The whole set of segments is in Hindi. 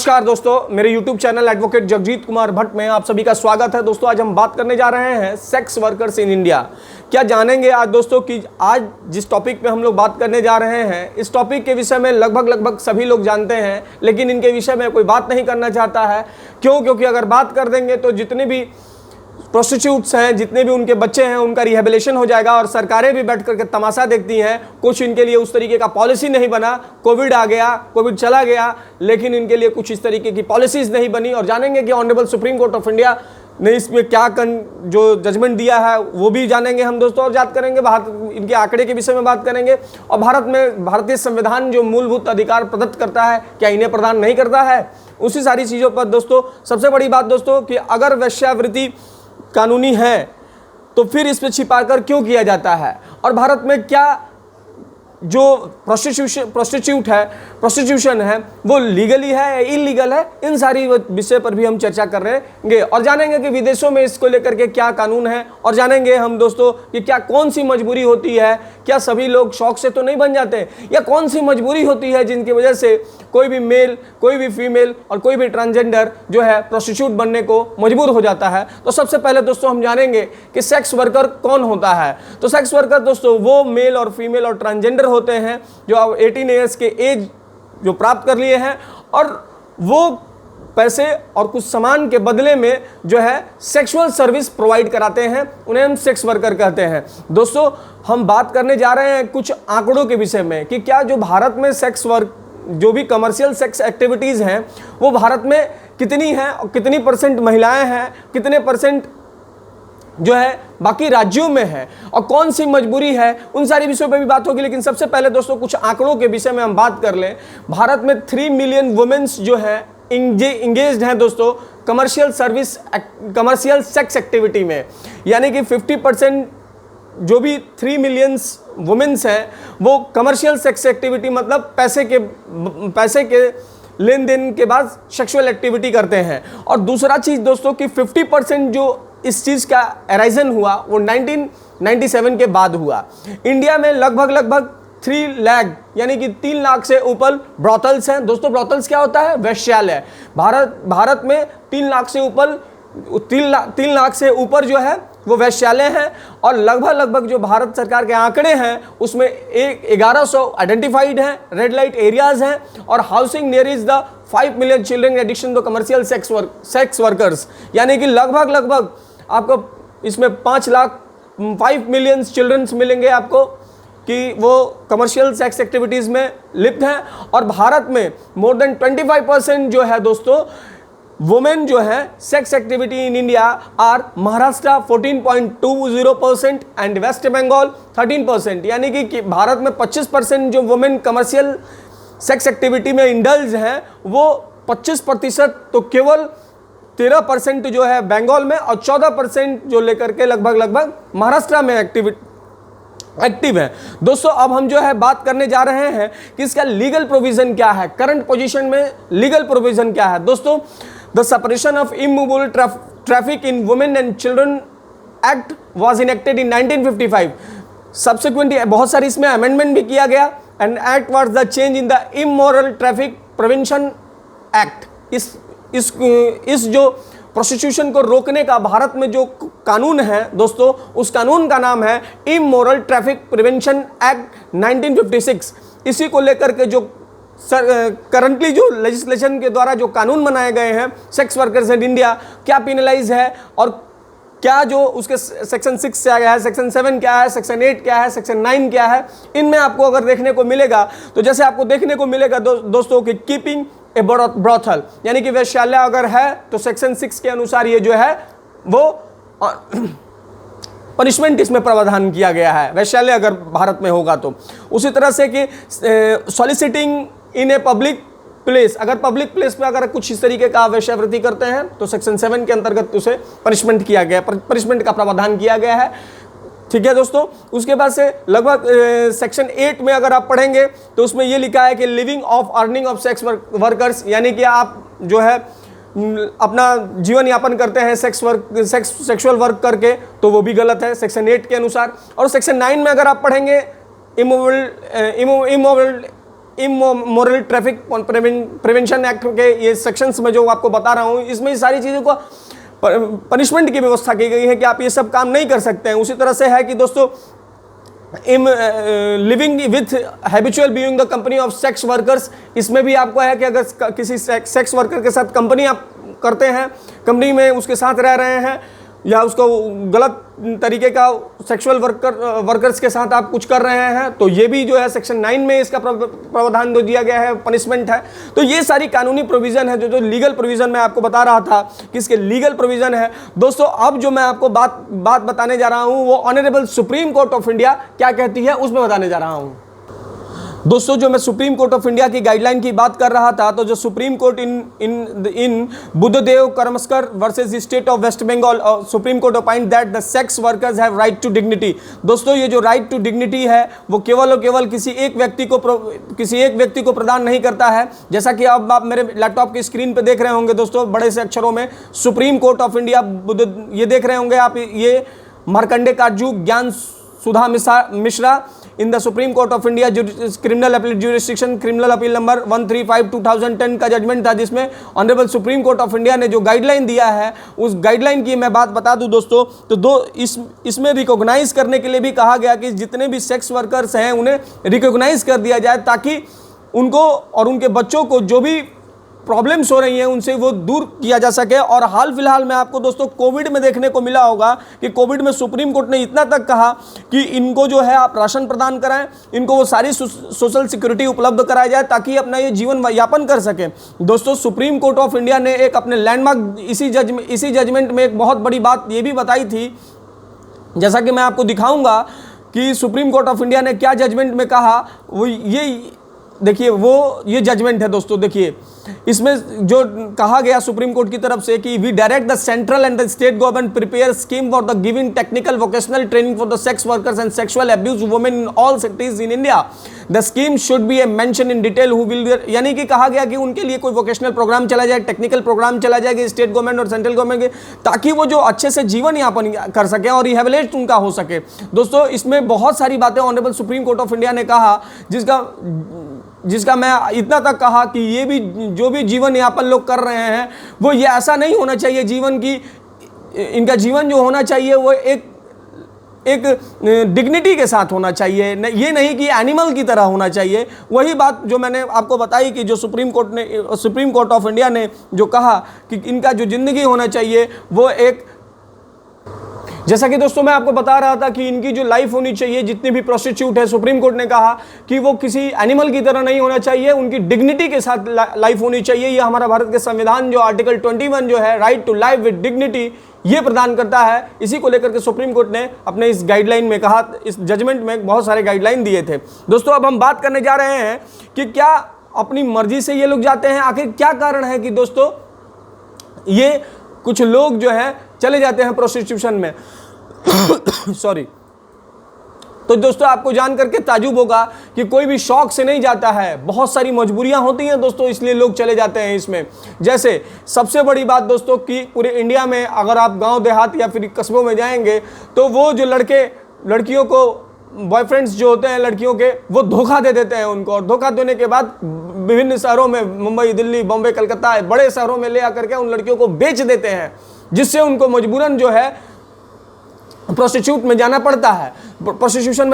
नमस्कार दोस्तों, मेरे YouTube channel advocate Jagjit Kumar Bhatt में आप सभी का स्वागत है। दोस्तों आज हम बात करने जा रहे हैं सेक्स वर्कर्स इन इंडिया। क्या जानेंगे आज दोस्तों कि आज जिस टॉपिक पे हम लोग बात करने जा रहे हैं, इस टॉपिक के विषय में लगभग सभी लोग जानते हैं, लेकिन इनके विषय में कोई बात नहीं करना चाहता है। क्यों? क्योंकि अगर बात कर देंगे तो जितने भी प्रोस्टिट्यूट्स हैं, जितने भी उनके बच्चे हैं, उनका रिहेबिलिटेशन हो जाएगा और सरकारें भी बैठ करके तमाशा देखती हैं। कुछ इनके लिए उस तरीके का पॉलिसी नहीं बना, कोविड आ गया, कोविड चला गया, लेकिन इनके लिए कुछ इस तरीके की पॉलिसीज नहीं बनी। और जानेंगे कि honourable Supreme Court of India ने इसमें क्या जो जजमेंट दिया है वो भी जानेंगे हम दोस्तों। और बात करेंगे भारत, इनके आंकड़े के विषय में बात करेंगे। और भारत में भारतीय संविधान जो मूलभूत अधिकार प्रदत्त करता है, क्या इन्हें प्रदान नहीं करता है, उसी सारी चीज़ों पर दोस्तों। सबसे बड़ी बात दोस्तों कि अगर वेश्यावृत्ति कानूनी है तो फिर इस पे छिपाकर क्यों किया जाता है, और भारत में क्या जो प्रोस्टिट्यूशन है वो लीगली है या इलीगल है, इन सारी विषय पर भी हम चर्चा कर रहेंगे। और जानेंगे कि विदेशों में इसको लेकर के क्या कानून है, और जानेंगे हम दोस्तों कि क्या कौन सी मजबूरी होती है, क्या सभी लोग शौक से तो नहीं बन जाते, या कौन सी मजबूरी होती है जिनकी वजह से कोई भी मेल, कोई भी फीमेल और कोई भी ट्रांसजेंडर जो है प्रोस्टिट्यूट बनने को मजबूर हो जाता है। तो सबसे पहले दोस्तों हम जानेंगे कि सेक्स वर्कर कौन होता है। तो सेक्स वर्कर दोस्तों वो मेल और फीमेल और ट्रांसजेंडर होते हैं जो अब 18 ईयर्स के एज जो प्राप्त कर लिए हैं, और वो पैसे और कुछ सामान के बदले में जो है सेक्सुअल सर्विस प्रोवाइड कराते हैं, उन्हें हम सेक्स वर्कर कहते हैं। दोस्तों हम बात करने जा रहे हैं कुछ आंकड़ों के विषय में कि क्या जो भारत में सेक्स वर्क, जो भी कमर्शियल सेक्स एक्टिविटीज़ हैं वो भारत में कितनी हैं और कितनी परसेंट महिलाएं हैं, कितने परसेंट जो है बाकी राज्यों में है, और कौन सी मजबूरी है, उन सारी विषयों पे भी बात होगी। लेकिन सबसे पहले दोस्तों कुछ आंकड़ों के विषय में हम बात कर लें। भारत में 3 मिलियन वुमेन्स जो है इंगेज्ड हैं दोस्तों कमर्शियल सेक्स एक्टिविटी में, यानी कि 50% जो भी 3 मिलियंस वुमेन्स हैं वो कमर्शियल सेक्स एक्टिविटी मतलब पैसे के लेन देन के बाद सेक्सुअल एक्टिविटी करते हैं। और दूसरा चीज़ दोस्तों कि 50% जो इस चीज़ का एराइजन हुआ वो 1997 के बाद हुआ। इंडिया में लगभग 3 लाख यानी कि 3 लाख से ऊपर ब्रॉथल्स हैं। दोस्तों ब्रॉथल्स क्या होता है? वेश्यालय। भारत में 3 लाख से ऊपर 3 लाख से ऊपर जो है वो वेश्यालय हैं। और लगभग जो भारत सरकार के आंकड़े हैं उसमें 1100 आइडेंटिफाइड हैं, रेड लाइट एरियाज हैं, और housing near is the 5 million children addiction the commercial sex workers, यानी कि लगभग आपको इसमें 5 मिलियन चिल्ड्रंस मिलेंगे आपको कि वो कमर्शियल सेक्स एक्टिविटीज़ में लिप्त हैं। और भारत में मोर देन 25% जो है दोस्तों वुमेन जो है sex activity in India are Maharashtra 14.20% and West Bengal 13%, यानी कि भारत में 25% जो वुमेन कमर्शियल सेक्स एक्टिविटी में इंडल्ज हैं वो 25%, तो केवल 13% जो है बंगाल में, और 14% जो लेकर के लगभग महाराष्ट्र में एक्टिव है। दोस्तों अब हम जो है बात करने जा रहे हैं कि इसका लीगल प्रोविजन क्या है, करंट पोजीशन में लीगल प्रोविजन क्या है। दोस्तों the separation of immovable traffic in women and children act was enacted in 1955। Subsequently बहुत सारी इसमें अमेंडमेंट भी किया गया, and act was the change in the immoral traffic prevention act. इस जो प्रोस्टिट्यूशन को रोकने का भारत में जो कानून है दोस्तों, उस कानून का नाम है इमोरल ट्रैफिक प्रिवेंशन एक्ट 1956। इसी को लेकर के जो करंटली जो लेजिस्लेशन के द्वारा जो कानून बनाए गए हैं सेक्स वर्कर्स इन इंडिया, क्या पिनलाइज है और क्या जो उसके सेक्शन 6 से आ गया है, सेक्शन 7 क्या है, सेक्शन 8 क्या है, सेक्शन 9 क्या है, इनमें आपको अगर देखने को मिलेगा तो जैसे आपको देखने को मिलेगा दोस्तों कि कीपिंग ए ब्रॉथल, यानी कि वेश्यालय अगर है तो सेक्शन 6 के अनुसार ये जो है वो पनिशमेंट इसमें प्रावधान किया गया है, वेश्यालय अगर भारत में होगा तो। उसी तरह से कि soliciting in a public place, अगर पब्लिक प्लेस में अगर कुछ इस तरीके का वेश्यावृत्ति करते हैं तो सेक्शन 7 के अंतर्गत उसे पनिशमेंट किया गया, पनिशमेंट का प्रावधान किया गया है। ठीक है दोस्तों, उसके बाद से लगभग सेक्शन 8 में अगर आप पढ़ेंगे तो उसमें ये लिखा है कि living of earning of sex workers, यानी कि आप जो है अपना जीवन यापन करते हैं सेक्सुअल वर्क करके, तो वो भी गलत है सेक्शन 8 के अनुसार। और सेक्शन 9 में अगर आप पढ़ेंगे immovable immoral traffic prevention act के ये सेक्शंस में जो आपको बता रहा हूँ, इसमें ये सारी चीज़ों को पनिशमेंट की व्यवस्था की गई है कि आप ये सब काम नहीं कर सकते हैं। उसी तरह से है कि दोस्तों living with habitual being the company of sex workers, इसमें भी आपको है कि अगर किसी सेक्स वर्कर के साथ कंपनी आप करते हैं, कंपनी में उसके साथ रह रहे हैं या उसको गलत तरीके का सेक्सुअल वर्कर्स के साथ आप कुछ कर रहे हैं, तो ये भी जो है सेक्शन 9 में इसका प्रावधान दे दिया गया है, पनिशमेंट है। तो ये सारी कानूनी प्रोविज़न है, जो लीगल प्रोविज़न मैं आपको बता रहा था कि इसके लीगल प्रोविज़न है। दोस्तों अब जो मैं आपको बात बताने जा रहा हूँ वो honourable Supreme Court of India क्या कहती है उसमें बताने जा रहा हूँ। दोस्तों जो मैं सुप्रीम कोर्ट ऑफ इंडिया की गाइडलाइन की बात कर रहा था, तो जो Supreme Court in Buddhadev Karmaskar versus state of West Bengal, Supreme Court opined that the sex workers have right to dignity. दोस्तों ये जो राइट टू डिग्निटी है वो केवल और केवल किसी एक व्यक्ति को प्रदान नहीं करता है। जैसा कि अब आप मेरे लैपटॉप की स्क्रीन पर देख रहे होंगे दोस्तों, बड़े से अक्षरों में सुप्रीम कोर्ट ऑफ इंडिया ये देख रहे होंगे आप, ये Markandey Katju Gyan Sudha Mishra in the Supreme Court of India criminal appeal jurisdiction criminal appeal number 135/2010 का जजमेंट था, जिसमें honourable Supreme Court of India ने जो गाइडलाइन दिया है उस गाइडलाइन की मैं बात बता दूं दोस्तों, तो इसमें रिकॉग्नाइज करने के लिए भी कहा गया कि जितने भी सेक्स वर्कर्स हैं उन्हें रिकॉग्नाइज कर दिया जाए ताकि उनको और उनके बच्चों को जो भी प्रॉब्लम्स हो रही हैं उनसे वो दूर किया जा सके। और हाल फिलहाल में आपको दोस्तों कोविड में देखने को मिला होगा कि कोविड में सुप्रीम कोर्ट ने इतना तक कहा कि इनको जो है आप राशन प्रदान कराएं, इनको वो सारी सोशल सिक्योरिटी उपलब्ध कराई जाए ताकि अपना ये जीवन यापन कर सकें। दोस्तों सुप्रीम कोर्ट ऑफ इंडिया ने एक अपने लैंडमार्क इसी जजमेंट में एक बहुत बड़ी बात ये भी बताई थी, जैसा कि मैं आपको दिखाऊंगा कि सुप्रीम कोर्ट ऑफ इंडिया ने क्या जजमेंट में कहा। वो ये देखिए, वो ये जजमेंट है दोस्तों। देखिए इसमें जो कहा गया सुप्रीम कोर्ट की तरफ से कि we direct the central and the state government prepare scheme for the giving technical vocational training for the sex workers and sexual abuse women in all cities in India. The scheme should be a mention in detail who will, यानी कि कहा गया कि उनके लिए कोई वोकेशनल प्रोग्राम चला जाए, टेक्निकल प्रोग्राम चला जाएगा स्टेट गवर्नमेंट और सेंट्रल गवर्नमेंट के, ताकि वो जो अच्छे से जीवन यापन कर सके और रिहेबिलिटेट उनका हो सके। दोस्तों इसमें बहुत सारी बातें honourable Supreme Court of India ने कहा, जिसका मैं इतना तक कहा कि ये भी जो भी जीवन यापन लोग कर रहे हैं वो ये ऐसा नहीं होना चाहिए, जीवन की इनका जीवन जो होना चाहिए वो एक डिग्निटी के साथ होना चाहिए, ये नहीं कि एनिमल की तरह होना चाहिए। वही बात जो मैंने आपको बताई कि जो सुप्रीम कोर्ट ऑफ इंडिया ने जो कहा कि इनका जो ज़िंदगी होना चाहिए वो एक, जैसा कि दोस्तों मैं आपको बता रहा था कि इनकी जो लाइफ होनी चाहिए, जितनी भी प्रोस्टिट्यूट है, सुप्रीम कोर्ट ने कहा कि वो किसी एनिमल की तरह नहीं होना चाहिए, उनकी डिग्निटी के साथ लाइफ होनी चाहिए। ये हमारा भारत के संविधान जो आर्टिकल 21 जो है right to life with dignity ये प्रदान करता है। इसी को लेकर के सुप्रीम कोर्ट ने अपने इस गाइडलाइन में कहा, इस जजमेंट में बहुत सारे गाइडलाइन दिए थे। दोस्तों अब हम बात करने जा रहे हैं कि क्या अपनी मर्जी से ये लोग जाते हैं, आखिर क्या कारण है कि दोस्तों ये कुछ लोग जो है चले जाते हैं प्रोस्टिट्यूशन में सॉरी। तो दोस्तों आपको जान करके ताजुब होगा कि कोई भी शौक से नहीं जाता है, बहुत सारी मजबूरियां होती हैं दोस्तों, इसलिए लोग चले जाते हैं इसमें। जैसे सबसे बड़ी बात दोस्तों कि पूरे इंडिया में अगर आप गांव देहात या फिर कस्बों में जाएंगे तो वो जो लड़कियों को बॉयफ्रेंड्स जो होते हैं लड़कियों के, वो धोखा दे देते हैं उनको, और धोखा देने के बाद विभिन्न शहरों में, मुंबई, दिल्ली, बॉम्बे, कलकत्ता, बड़े शहरों में ले आकर के उन लड़कियों को बेच देते हैं, जिससे उनको मजबूरन जो है प्रोस्टिट्यूशन में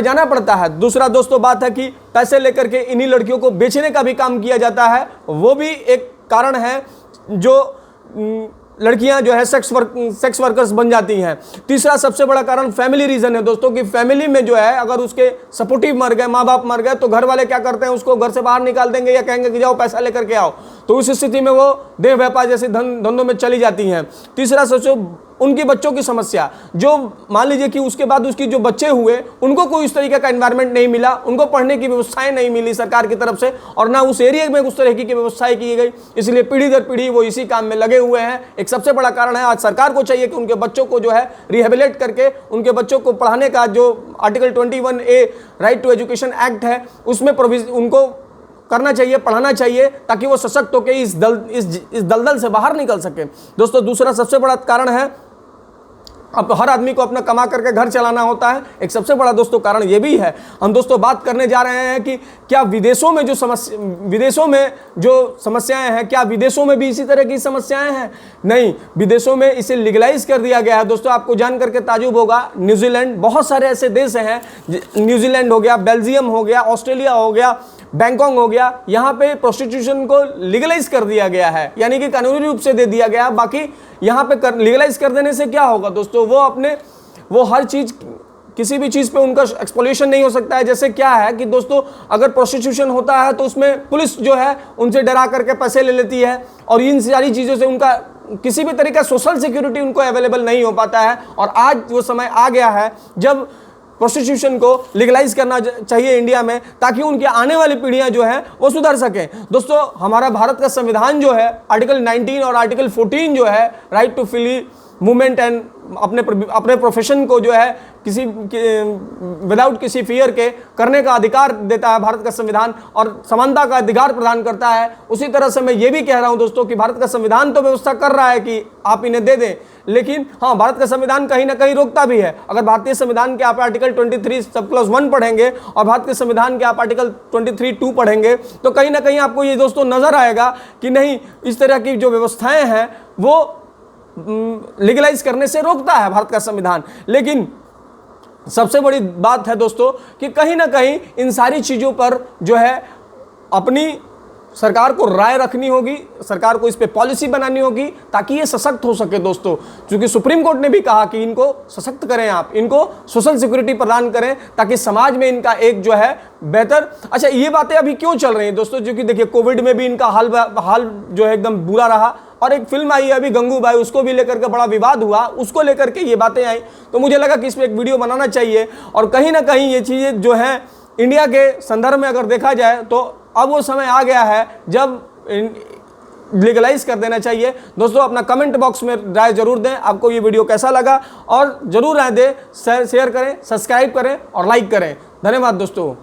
जाना पड़ता है। दूसरा दोस्तों बात है कि पैसे लेकर के इन्हीं लड़कियों को बेचने का भी काम किया जाता है, वो भी एक कारण है जो लड़कियां जो है सेक्स वर्कर्स बन जाती हैं। तीसरा सबसे बड़ा कारण फैमिली रीजन है दोस्तों, कि फैमिली में जो है अगर उसके सपोर्टिव मर गए, माँ बाप मर गए, तो घर वाले क्या करते हैं, उसको घर से बाहर निकाल देंगे या कहेंगे कि जाओ पैसा लेकर के आओ, तो उस स्थिति में वो देह व्यापार जैसे धंधों में चली जाती हैं। तीसरा सोचो उनकी बच्चों की समस्या, जो मान लीजिए कि उसके बाद उसकी जो बच्चे हुए उनको कोई इस तरीके का एनवायरनमेंट नहीं मिला, उनको पढ़ने की व्यवस्थाएं नहीं मिली सरकार की तरफ से, और ना उस एरिया में उस तरह की व्यवस्थाएं की गई, इसलिए पीढ़ी दर पीढ़ी वो इसी काम में लगे हुए हैं। एक सबसे बड़ा कारण है। आज सरकार को चाहिए कि उनके बच्चों को जो है रिहेबिलिटेट करके उनके बच्चों को पढ़ाने का जो article 21A right to education act है उसमें प्रोविजन उनको करना चाहिए, पढ़ाना चाहिए, ताकि वो सशक्त होकर इस दलदल से बाहर निकल सके। दोस्तों दूसरा सबसे बड़ा कारण है अब हर आदमी को अपना कमा करके घर चलाना होता है। एक सबसे बड़ा दोस्तों कारण ये भी है। हम दोस्तों बात करने जा रहे हैं कि क्या विदेशों में जो समस्याएं हैं, क्या विदेशों में भी इसी तरह की समस्याएं हैं? नहीं, विदेशों में इसे लीगलाइज कर दिया गया है। दोस्तों आपको जान करके ताजुब होगा, न्यूजीलैंड, बहुत सारे ऐसे देश हैं, न्यूजीलैंड हो गया, बेल्जियम हो गया, ऑस्ट्रेलिया हो गया, बैंकॉक हो गया, यहाँ पे प्रोस्टिट्यूशन को लीगलाइज कर दिया गया है, यानी कि कानूनी रूप से दे दिया गया। बाकी यहाँ पे लीगलाइज कर देने से क्या होगा दोस्तों, वो हर चीज, किसी भी चीज पे उनका एक्सप्लॉयटेशन नहीं हो सकता है। जैसे क्या है कि दोस्तों अगर प्रोस्टिट्यूशन होता है तो उसमें पुलिस जो है उनसे डरा करके पैसे ले लेती है, और इन सारी चीजों से उनका किसी भी तरीके का सोशल सिक्योरिटी उनको अवेलेबल नहीं हो पाता है। और आज वो समय आ गया है जब प्रोस्टिट्यूशन को लीगलाइज करना चाहिए इंडिया में, ताकि उनकी आने वाली पीढ़ियां जो है वो सुधर सकें। दोस्तों हमारा भारत का संविधान जो है आर्टिकल 19 और आर्टिकल 14 जो है, right to free movement and अपने प्रोफेशन को जो है किसी विदाउट किसी फियर के करने का अधिकार देता है भारत का संविधान, और समानता का अधिकार प्रदान करता है। उसी तरह से मैं ये भी कह रहा हूं दोस्तों कि भारत का संविधान तो व्यवस्था कर रहा है कि आप इन्हें दे दें, लेकिन हाँ, भारत का संविधान कहीं ना कहीं रोकता भी है। अगर भारतीय संविधान के आप आर्टिकल 23 सब क्लॉज 1 पढ़ेंगे और भारत के संविधान के आप आर्टिकल 23(2) पढ़ेंगे तो कहीं ना कहीं आपको ये दोस्तों नजर आएगा कि नहीं, इस तरह की जो व्यवस्थाएं हैं वो लीगलाइज करने से रोकता है भारत का संविधान। लेकिन सबसे बड़ी बात है दोस्तों कि कहीं ना कहीं इन सारी चीज़ों पर जो है अपनी सरकार को राय रखनी होगी, सरकार को इस पे पॉलिसी बनानी होगी ताकि ये सशक्त हो सके दोस्तों। क्योंकि सुप्रीम कोर्ट ने भी कहा कि इनको सशक्त करें, आप इनको सोशल सिक्योरिटी प्रदान करें ताकि समाज में इनका एक जो है बेहतर। अच्छा, ये बातें अभी क्यों चल रही हैं दोस्तों, क्योंकि देखिए कोविड में भी इनका हाल जो है एकदम बुरा रहा, और एक फिल्म आई है अभी गंगूबाई, उसको भी लेकर के बड़ा विवाद हुआ, उसको लेकर के ये बातें आई, तो मुझे लगा कि इस पर एक वीडियो बनाना चाहिए। और कहीं ना कहीं ये चीज़ें जो हैं इंडिया के संदर्भ में अगर देखा जाए तो अब वो समय आ गया है जब लीगलाइज कर देना चाहिए। दोस्तों अपना कमेंट बॉक्स में राय जरूर दें, आपको ये वीडियो कैसा लगा, और जरूर राय दें, शेयर करें, सब्सक्राइब करें और लाइक करें। धन्यवाद दोस्तों।